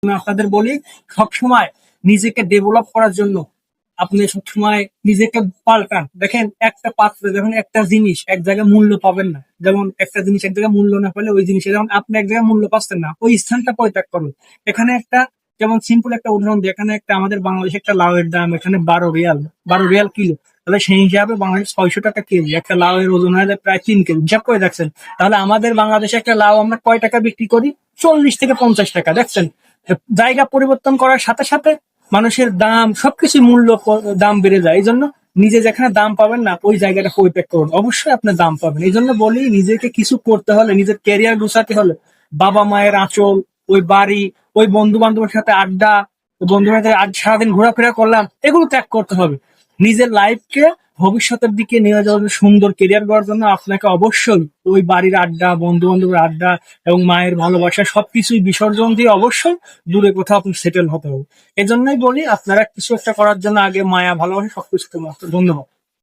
আমি আপনাদের বলি সবসময় নিজেকে ডেভেলপ করার জন্য আপনি সবসময় নিজেকে পাল্টান। দেখেন একটা পাত্রে যখন একটা জিনিস এক জায়গায় মূল্য পাবেন না, যেমন একটা জিনিস এক জায়গায় মূল্য না পেলে ওই জিনিসের যেমন আপনি এক জায়গায় মূল্য পাচ্ছেন না, ওই স্থানটা পরিত্যাগ করুন। এখানে একটা যেমন সিম্পল একটা উদাহরণ দিই, এখানে একটা আমাদের বাংলাদেশে একটা লাউয়ের দাম এখানে 12 রিয়াল, 12 রিয়াল কিলো। তাহলে সেই হিসাবে বাংলাদেশ 600 টাকা কেজি, একটা লাউয়ের ওজন হয়ে যায় প্রায় 3 কেজি, হিসাব করে দেখছেন। তাহলে আমাদের বাংলাদেশে একটা লাউ আমরা কয় টাকা বিক্রি করি? 40 থেকে 50 টাকা। দেখছেন জায়গা পরিবর্তন করার সাথে সাথে মানুষের দাম সবকিছু মূল্য দাম বেড়ে যায়। এই জন্য নিজে যেখানে দাম পাবেন না ওই জায়গাটা পরিত্যাগ করুন, অবশ্যই আপনি দাম পাবেন। এই জন্য বলি নিজেকে কিছু করতে হলে, নিজের ক্যারিয়ার গুছাতে হলে বাবা মায়ের আঁচল, ওই বাড়ি, ওই বন্ধু বান্ধবের সাথে আড্ডা, বন্ধু বান্ধবের আজ সারাদিন ঘোরাফেরা করলাম, এগুলো ত্যাগ করতে হবে। নিজের লাইফকে ভবিষ্যতের দিকে নিয়ে যাওয়ার জন্য, সুন্দর কেরিয়ার গড়ার জন্য আপনাকে অবশ্যই ওই বাড়ির আড্ডা, বন্ধু বান্ধবের আড্ডা এবং মায়ের ভালোবাসা সবকিছুই বিসর্জন দিয়ে অবশ্যই দূরে কোথাও আপনি সেটেল হতে হবে। এজন্যই বলি আপনারা কিছু একটা করার জন্য আগে মায়া ভালোবাসা সবকিছু। ধন্যবাদ।